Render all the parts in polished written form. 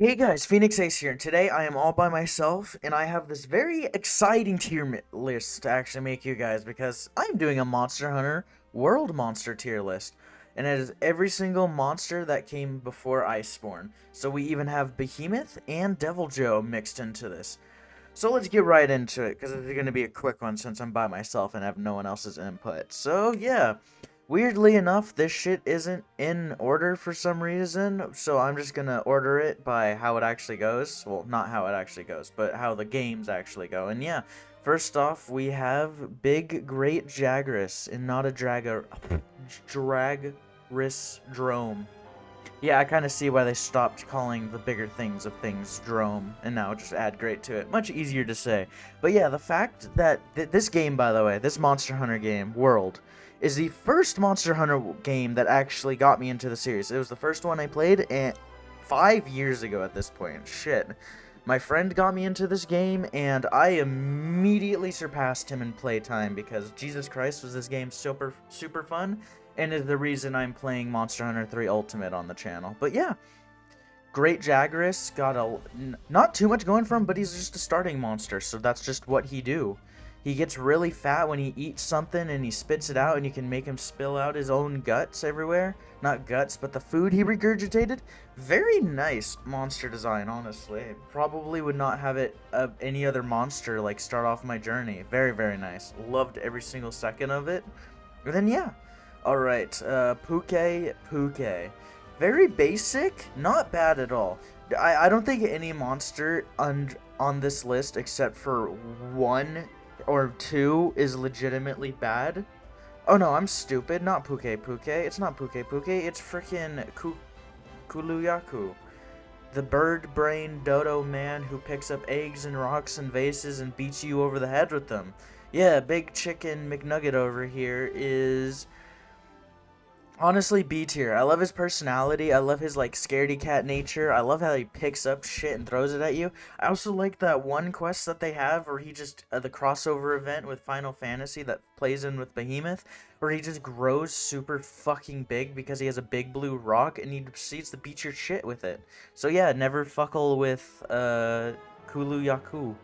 Hey guys, Phoenix Ace here, and today I am all by myself, and I have this very exciting list to actually make you guys, because I'm doing a Monster Hunter World Monster tier list, and it is every single monster that came before Iceborne. So we even have Behemoth and Devil Joe mixed into this. So let's get right into it, because it's going to be a quick one since I'm by myself and have no one else's input. So yeah, weirdly enough, this shit isn't in order for some reason, so I'm just gonna order it by how it actually goes. Well, not how it actually goes, but how the games actually go. And yeah, first off, we have Big Great Jagras, and not a Dragris Drome. Yeah, I kind of see why they stopped calling the bigger things of things Drome, and now just add great to it. Much easier to say. But yeah, the fact that this game, by the way, this Monster Hunter game, World, is the first Monster Hunter game that actually got me into the series. It was the first one I played 5 years ago at this point. Shit. My friend got me into this game, and I immediately surpassed him in playtime because Jesus Christ was this game super fun, and is the reason I'm playing Monster Hunter 3 Ultimate on the channel. But yeah, Great Jagras got not too much going for him, but he's just a starting monster, so that's just what he do. He gets really fat when he eats something and he spits it out, and you can make him spill out his own guts everywhere. Not guts, but the food he regurgitated. Very nice monster design, honestly. Probably would not have it any other monster like start off my journey. Very nice. Loved every single second of it. And then yeah. Alright, Puke. Very basic, not bad at all. I don't think any monster on this list except for one or two is legitimately bad. Oh no, I'm stupid. Not Puke. It's not Puke. It's freaking Kuluyaku. The bird brain dodo man who picks up eggs and rocks and vases and beats you over the head with them. Yeah, Big Chicken McNugget over here is honestly, B tier. I love his personality. I love his like scaredy cat nature. I love how he picks up shit and throws it at you. I also like that one quest that they have where he just the crossover event with Final Fantasy that plays in with Behemoth, where he just grows super fucking big because he has a big blue rock and he proceeds to beat your shit with it. So yeah, never fuckle with Kulu Yaku.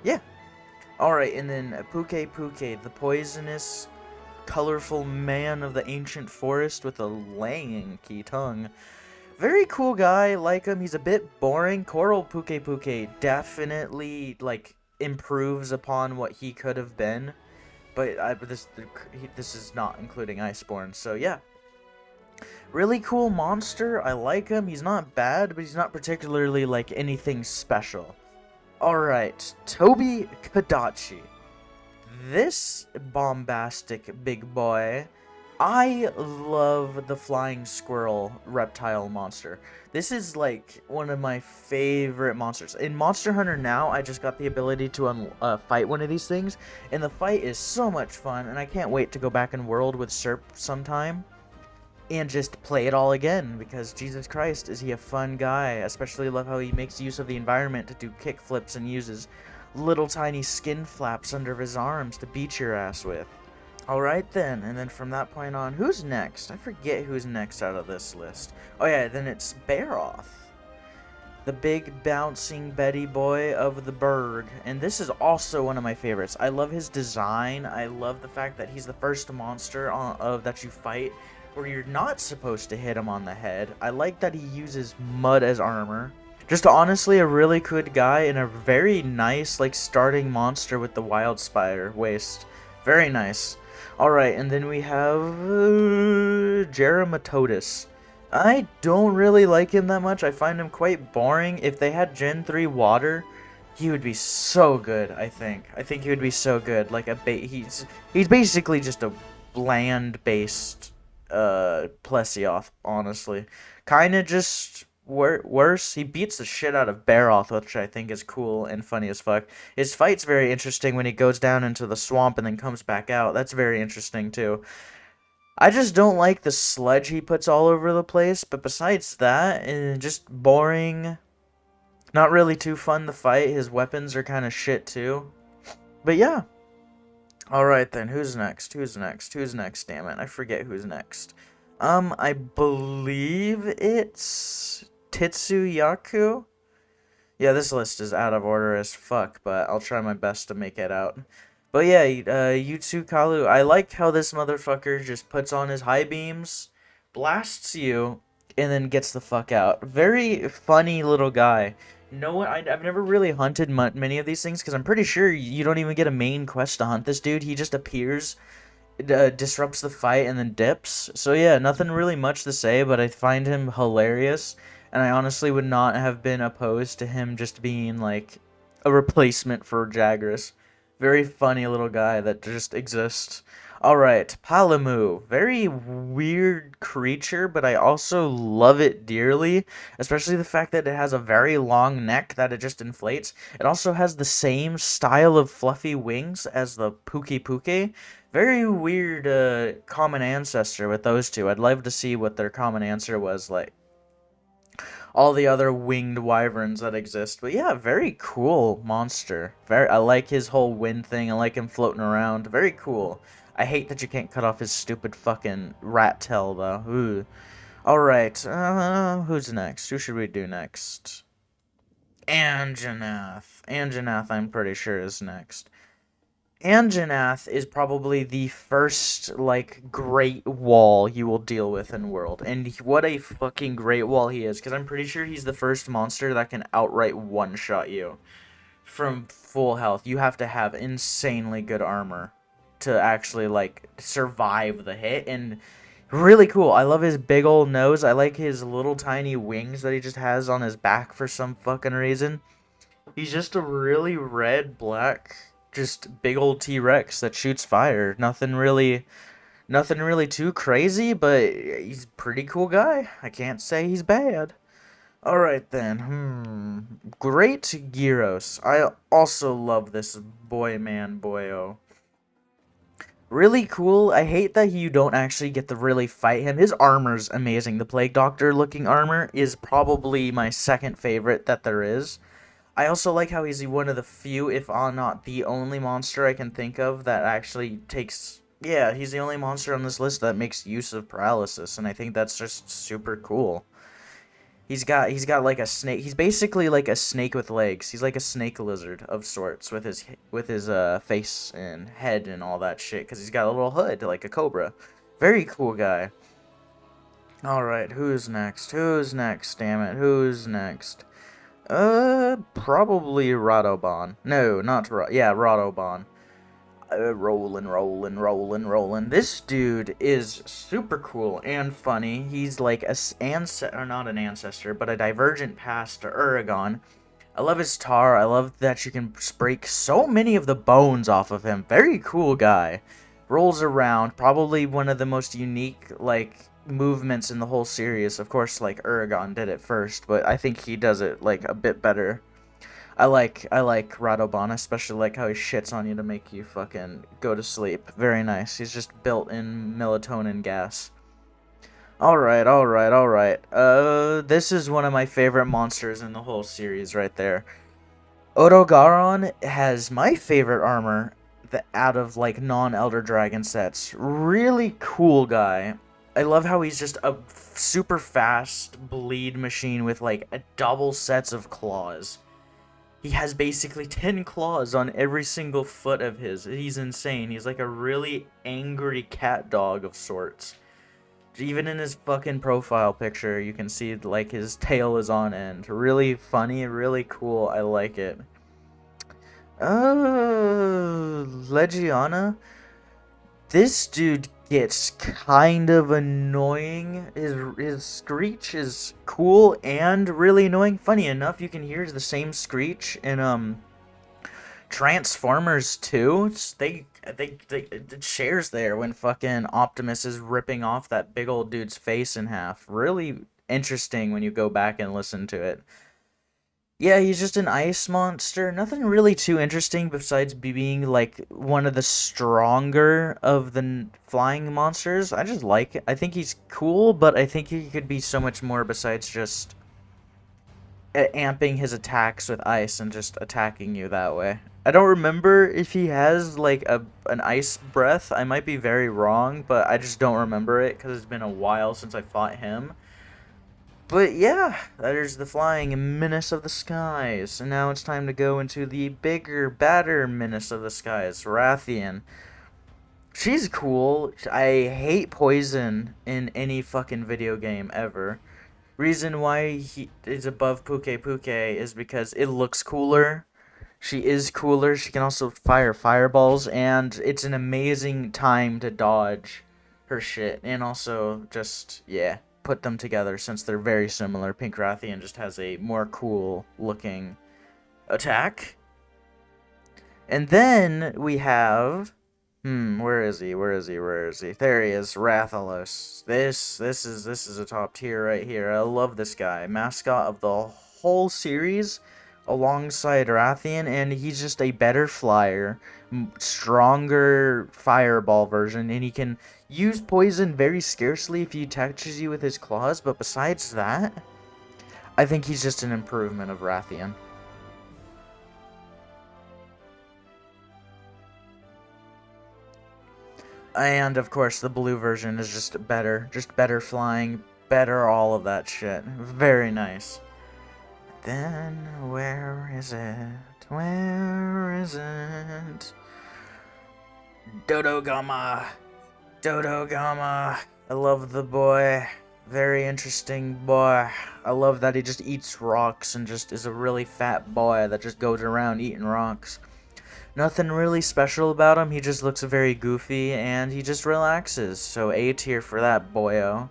Yeah. All right, and then Puke, the poisonous colorful man of the ancient forest with a lanky tongue. Very cool guy, like him. He's a bit boring. Coral Puke definitely like improves upon what he could have been, but this is not including Iceborne. So yeah, really cool monster. I like him. He's not bad, but he's not particularly like anything special. All right, Toby Kadachi. This bombastic big boy, I love the flying squirrel reptile monster. This is like one of my favorite monsters. In Monster Hunter now, I just got the ability to fight one of these things, and the fight is so much fun, and I can't wait to go back in World with Serp sometime and just play it all again, because Jesus Christ, is he a fun guy. Especially love how he makes use of the environment to do kick flips and uses little tiny skin flaps under his arms to beat your ass with. Alright then, and then from that point on, who's next? I forget who's next out of this list. Oh yeah, then it's Baroth, the big bouncing Betty boy of the Berg, and this is also one of my favorites. I love his design. I love the fact that he's the first monster that you fight where you're not supposed to hit him on the head. I like that he uses mud as armor. Just honestly a really good guy and a very nice like starting monster with the wild spire waist. Very nice. Alright, and then we have Geramatotus. I don't really like him that much. I find him quite boring. If they had Gen 3 water, he would be so good, I think. I think he would be so good. Like he's basically just a bland based Plesioth, honestly. Kinda just worse. He beats the shit out of Baroth, which I think is cool and funny as fuck. His fight's very interesting when he goes down into the swamp and then comes back out. That's very interesting too. I just don't like the sludge he puts all over the place, but besides that, just boring. Not really too fun to fight. His weapons are kind of shit too. But yeah. Alright then, who's next? Who's next? Damn it, I forget who's next. I believe it's Tetsuyaku? Yeah, this list is out of order as fuck, but I'll try my best to make it out. But yeah, Yutsu Kalu, I like how this motherfucker just puts on his high beams, blasts you, and then gets the fuck out. Very funny little guy. No one, I've never really hunted many of these things because I'm pretty sure you don't even get a main quest to hunt this dude. He just appears, disrupts the fight, and then dips. So yeah, nothing really much to say, but I find him hilarious, and I honestly would not have been opposed to him just being like a replacement for Jagras. Very funny little guy that just exists. All right, Palamu, very weird creature, but I also love it dearly, especially the fact that it has a very long neck that it just inflates. It also has the same style of fluffy wings as the Puki Puki. Very weird common ancestor with those two. I'd love to see what their common answer was like all the other winged wyverns that exist. But yeah, very cool monster. I like his whole wind thing. I like him floating around. Very cool. I hate that you can't cut off his stupid fucking rat tail though. Ooh. All right. Who's next? Who should we do next? Anjanath. Anjanath, I'm pretty sure is next. Anjanath is probably the first, like, great wall you will deal with in World. And what a fucking great wall he is, because I'm pretty sure he's the first monster that can outright one-shot you from full health. You have to have insanely good armor to actually, like, survive the hit. And really cool. I love his big old nose. I like his little tiny wings that he just has on his back for some fucking reason. He's just a really red, black, just big old T-Rex that shoots fire. Nothing really too crazy, but he's a pretty cool guy. I can't say he's bad. All right then. Great Gyros. I also love this boy man boyo. Really cool. I hate that you don't actually get to really fight him. His armor's amazing. The Plague Doctor looking armor is probably my second favorite that there is. I also like how he's one of the few, if not the only monster I can think of that actually takes. Yeah, he's the only monster on this list that makes use of paralysis, and I think that's just super cool. He's got like a snake. He's basically like a snake with legs. He's like a snake lizard of sorts with his face and head and all that shit. Cause he's got a little hood like a cobra. Very cool guy. All right, who's next? Who's next? Damn it, who's next? Probably Radobon. No, not yeah, Radobon. Rolling. This dude is super cool and funny. He's like or not an ancestor, but a divergent past to Uragon. I love his tar. I love that you can break so many of the bones off of him. Very cool guy. Rolls around. Probably one of the most unique, like, movements in the whole series. Of course, like, Uragon did it first, but I think he does it, like, a bit better. I like Radobon, especially like how he shits on you to make you fucking go to sleep. Very nice. He's just built in melatonin gas. Alright. This is one of my favorite monsters in the whole series right there. Odogaron has my favorite armor out of like non-Elder Dragon sets. Really cool guy. I love how he's just a super fast bleed machine with like a double sets of claws. He has basically 10 claws on every single foot of his. He's insane. He's like a really angry cat dog of sorts. Even in his fucking profile picture, you can see like his tail is on end. Really funny, really cool. I like it. Legiana. This dude gets kind of annoying. His screech is cool and really annoying. Funny enough, you can hear the same screech in Transformers 2. It shares there when fucking Optimus is ripping off that big old dude's face in half. Really interesting when you go back and listen to it. Yeah, he's just an ice monster. Nothing really too interesting besides being like one of the stronger of the flying monsters. I just like it. I think he's cool, but I think he could be so much more besides just amping his attacks with ice and just attacking you that way. I don't remember if he has like an ice breath. I might be very wrong, but I just don't remember it because it's been a while since I fought him. But yeah, that is the flying menace of the skies. And now it's time to go into the bigger, badder menace of the skies, Rathian. She's cool. I hate poison in any fucking video game ever. Reason why he is above Puke Puke is because it looks cooler. She is cooler. She can also fire fireballs, and it's an amazing time to dodge her shit. And also, just, yeah, put them together since they're very similar. Pink Rathian just has a more cool looking attack. And then we have. Where is he? Where is he? Where is he? There he is, Rathalos. This is a top tier right here. I love this guy. Mascot of the whole series alongside Rathian, and he's just a better flyer, stronger fireball version, and he can use poison very scarcely if he touches you with his claws, but besides that, I think he's just an improvement of Rathian. And of course, the blue version is just better flying, better all of that shit. Very nice. Then, where is it? Where is it? Dodogama. Dodogama. I love the boy. Very interesting boy. I love that he just eats rocks and just is a really fat boy that just goes around eating rocks. Nothing really special about him. He just looks very goofy and he just relaxes. So A tier for that boyo.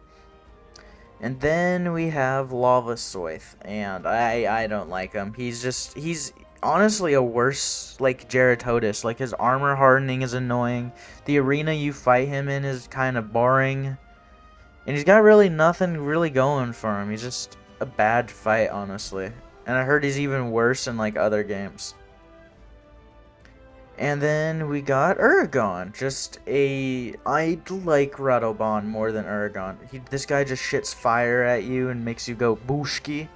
And then we have Lavasoith, and I don't like him. He's honestly a worse like Geratodus. Like his armor hardening is annoying. The arena you fight him in is kind of boring. And he's got really nothing really going for him. He's just a bad fight, honestly. And I heard he's even worse in like other games. And then we got Uragon. I like Radobon more than Uragon. This guy just shits fire at you and makes you go booshki.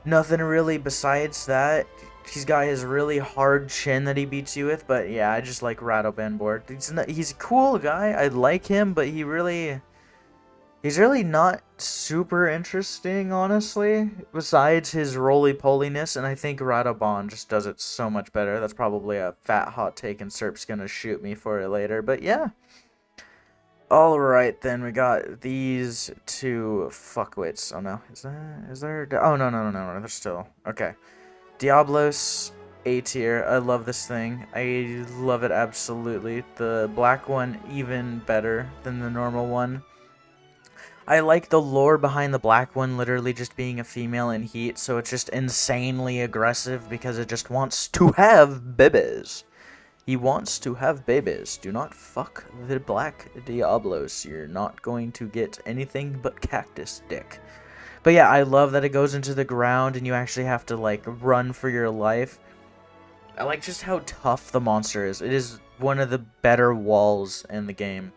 Nothing really besides that. He's got his really hard chin that he beats you with, but yeah, I just like Radoban board. He's a cool guy. I like him, but he's really not super interesting, honestly, besides his roly-poliness, and I think Radobon just does it so much better. That's probably a fat hot take, and Serp's gonna shoot me for it later, but yeah. Alright, then we got these two fuckwits. Oh no, is there? Oh no, they're still. Okay. Diablos, A tier. I love this thing. I love it absolutely. The black one, even better than the normal one. I like the lore behind the black one literally just being a female in heat, so it's just insanely aggressive because it just wants to have babies. He wants to have babies. Do not fuck the black Diablos. You're not going to get anything but cactus dick. But yeah, I love that it goes into the ground and you actually have to like run for your life. I like just how tough the monster is. It is one of the better walls in the game.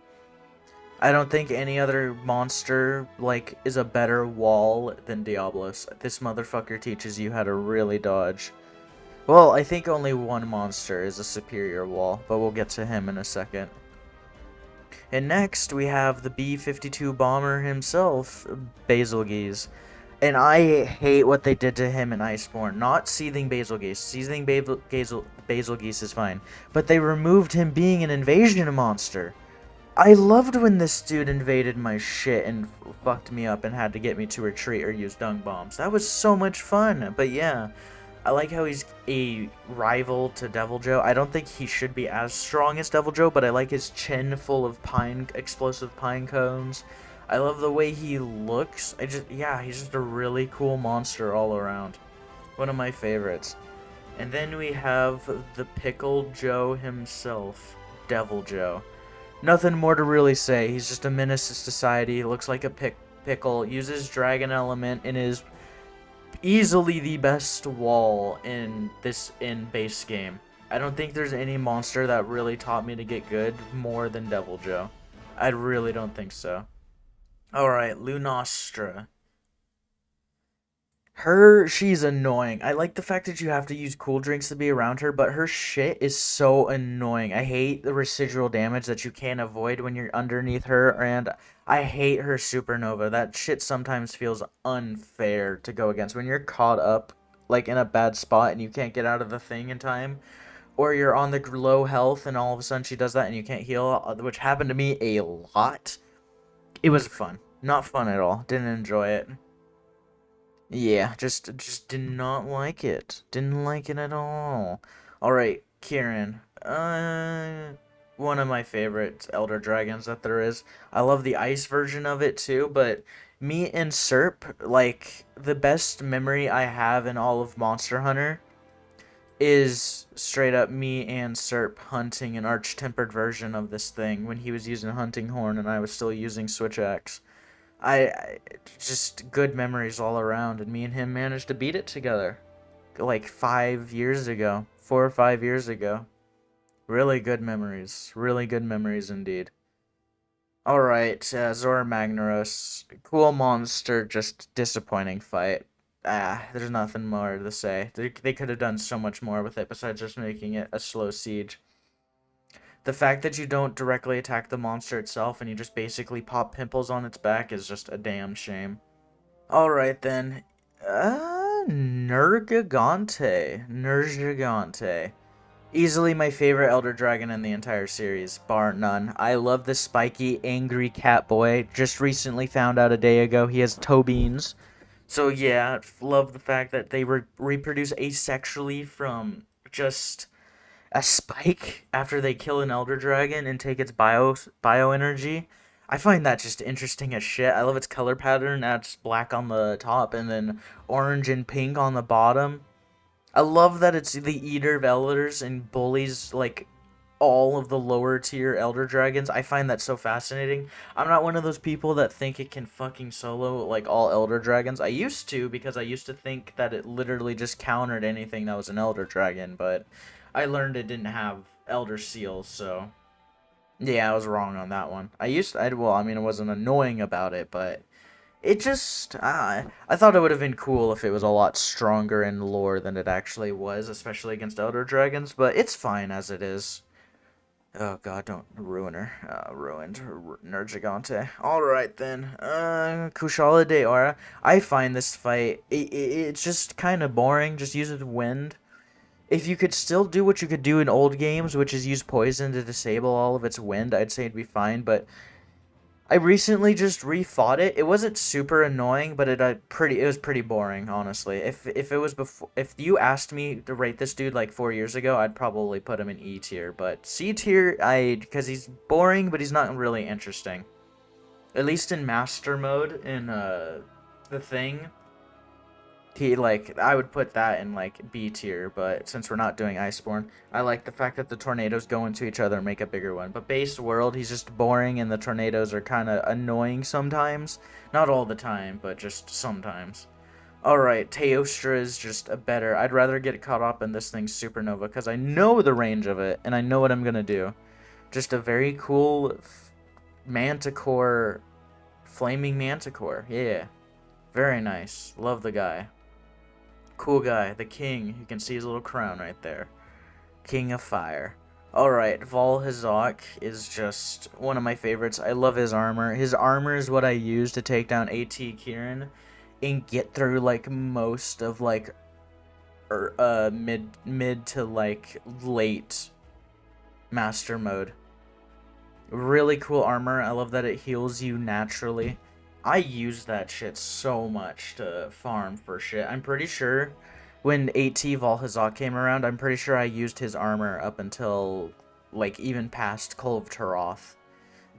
I don't think any other monster, like, is a better wall than Diablos. This motherfucker teaches you how to really dodge. Well, I think only one monster is a superior wall, but we'll get to him in a second. And next, we have the B-52 bomber himself, Basilgeuse. And I hate what they did to him in Iceborne. Not Seething Basilgeuse. Seething Basilgeuse is fine. But they removed him being an invasion monster. I loved when this dude invaded my shit and fucked me up and had to get me to retreat or use dung bombs. That was so much fun. But yeah, I like how he's a rival to Deviljho. I don't think he should be as strong as Deviljho, but I like his chin full of explosive pine cones. I love the way he looks. Yeah, he's just a really cool monster all around. One of my favorites. And then we have the Pickle Joe himself, Deviljho. Nothing more to really say. He's just a menace to society. Looks like a pickle. Uses dragon element and is easily the best wall in base game. I don't think there's any monster that really taught me to get good more than Deviljho. I really don't think so. Alright, Lunastra. She's annoying. I like the fact that you have to use cool drinks to be around her, but her shit is so annoying. I hate the residual damage that you can't avoid when you're underneath her, and I hate her supernova. That shit sometimes feels unfair to go against when you're caught up like in a bad spot and you can't get out of the thing in time, or you're on the low health and all of a sudden she does that and you can't heal, which happened to me a lot. It was fun. Not fun at all. Didn't enjoy it. Yeah, just did not like it. Didn't like it at all. All right, Kieran. One of my favorite Elder Dragons that there is. I love the ice version of it too, but me and Serp, like the best memory I have in all of Monster Hunter is straight up me and Serp hunting an arch-tempered version of this thing when he was using hunting horn and I was still using switch axe. I just good memories all around, and me and him managed to beat it together like 5 years ago, 4 or 5 years ago. Really good memories indeed. All right, Zora Magnaros, cool monster, just disappointing fight. There's nothing more to say. They could have done so much more with it besides just making it a slow siege. The fact that you don't directly attack the monster itself and you just basically pop pimples on its back is just a damn shame. Alright then. Nergigante. Easily my favorite Elder Dragon in the entire series, bar none. I love the spiky, angry cat boy. Just recently found out a day ago he has toe beans. So yeah, love the fact that they reproduce asexually from just a spike after they kill an elder dragon and take its bio energy. I find that just interesting as shit. I love its color pattern. That's black on the top and then orange and pink on the bottom. I love that it's the eater of elders and bullies like all of the lower tier elder dragons. I find that so fascinating. I'm not one of those people that think it can fucking solo like all elder dragons. I used to because I used to think that it literally just countered anything that was an elder dragon, but I learned it didn't have elder seals, so yeah, I was wrong on that one. Well, I mean, it wasn't annoying about it, but it just I thought it would have been cool if it was a lot stronger in lore than it actually was, especially against elder dragons, but it's fine as it is. Oh god, don't ruin her. Ruined Nergigante. Alright then. Kushala de Aura. I find this fight, it's just kind of boring. Just use it wind. If you could still do what you could do in old games, which is use poison to disable all of its wind, I'd say it'd be fine, but I recently just refought it. It wasn't super annoying, but it was pretty boring, honestly. If it was before, if you asked me to rate this dude like 4 years ago, I'd probably put him in E tier. But C tier, because he's boring, but he's not really interesting. At least in master mode in the thing, he like I would put that in like B tier, but since we're not doing Iceborne, I like the fact that the tornadoes go into each other and make a bigger one. But base world, he's just boring and the tornadoes are kind of annoying sometimes. Not all the time, but just sometimes. Alright, Teostra is just a better. I'd rather get caught up in this thing's supernova because I know the range of it and I know what I'm gonna do. Just a very cool manticore, flaming manticore. Yeah, very nice. Love the guy. Cool guy, the king. You can see his little crown right there. King of Fire. Alright, Valhazak is just one of my favorites. I love his armor. His armor is what I use to take down AT Kieran and get through like most of like mid to like late master mode. Really cool armor. I love that it heals you naturally. I use that shit so much to farm for shit. I'm pretty sure when AT Valhazak came around, I'm pretty sure I used his armor up until, like, even past Kolv Taroth.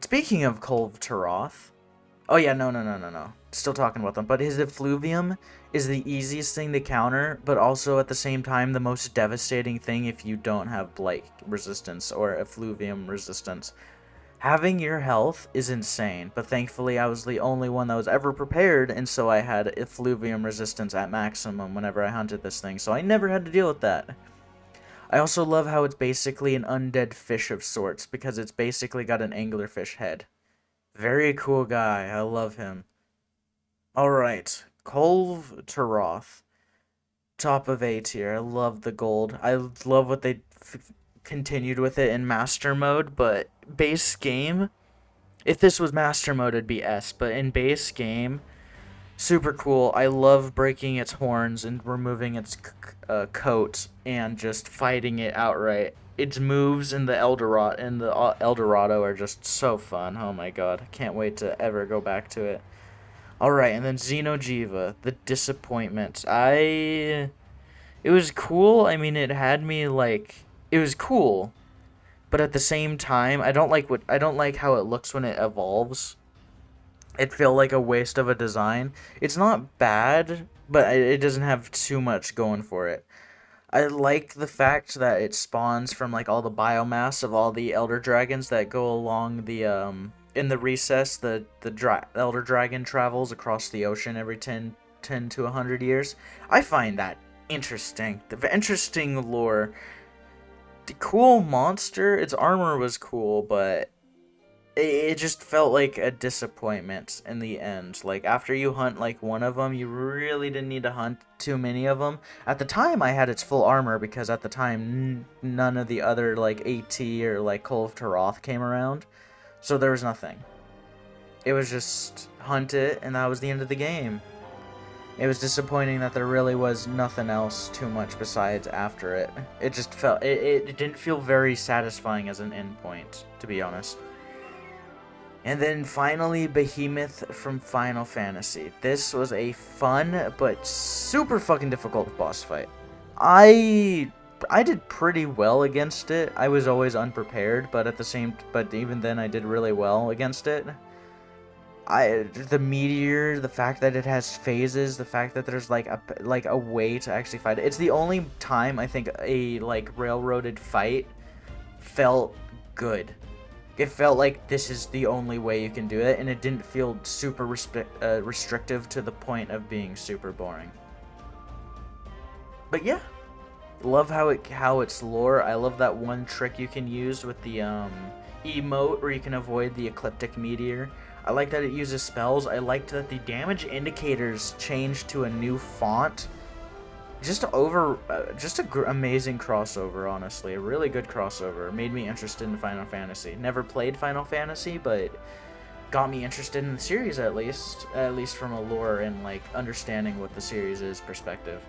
Speaking of Kolv Taroth... Oh yeah, no. Still talking about them. But his Effluvium is the easiest thing to counter, but also at the same time the most devastating thing if you don't have Blight resistance or Effluvium resistance. Having your health is insane, but thankfully I was the only one that was ever prepared, and so I had effluvium resistance at maximum whenever I hunted this thing, so I never had to deal with that. I also love how it's basically an undead fish of sorts, because it's basically got an anglerfish head. Very cool guy, I love him. Alright, Kolv Taroth. Top of A tier, I love the gold. I love what they continued with it in master mode, but base game If this was master mode, it'd be S, but in base game, super cool. I love breaking its horns and removing its coat and just fighting it outright. Its moves in the Eldorado are just so fun. Oh my god, I can't wait to ever go back to it. All right, and then Xeno'jiiva, the disappointment. It was cool. I mean, it had me like it was cool, but at the same time, I don't like how it looks when it evolves. It felt like a waste of a design. It's not bad, but it doesn't have too much going for it. I like the fact that it spawns from like all the biomass of all the elder dragons that go along the in the recess. Elder dragon travels across the ocean every 10 to 100 years. I find that interesting. The interesting lore. The cool monster. Its armor was cool, but it just felt like a disappointment in the end. Like, after you hunt like one of them, you really didn't need to hunt too many of them. At the time, I had its full armor because at the time none of the other like AT or like Call of Taroth came around, so there was nothing. It was just hunt it, and that was the end of the game. It was disappointing that there really was nothing else too much besides after it. It just felt it didn't feel very satisfying as an endpoint, to be honest. And then finally, Behemoth from Final Fantasy. This was a fun but super fucking difficult boss fight. I did pretty well against it. I was always unprepared, but even then I did really well against it. The meteor, the fact that it has phases, the fact that there's like a way to actually fight it. It's the only time I think a like railroaded fight felt good. It felt like this is the only way you can do it, and it didn't feel super restrictive to the point of being super boring. But yeah, love how it's lore. I love that one trick you can use with the emote where you can avoid the ecliptic meteor. I like that it uses spells. I liked that the damage indicators changed to a new font. Just amazing crossover, honestly. A really good crossover. Made me interested in Final Fantasy. Never played Final Fantasy, but got me interested in the series at least from a lore and like understanding what the series is perspective.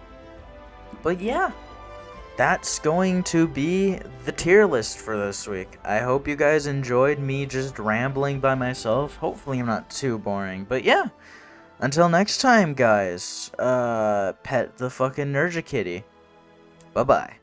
But yeah, that's going to be the tier list for this week. I hope you guys enjoyed me just rambling by myself. Hopefully I'm not too boring, but yeah. Until next time, guys, pet the fucking Nerja Kitty. Bye-bye.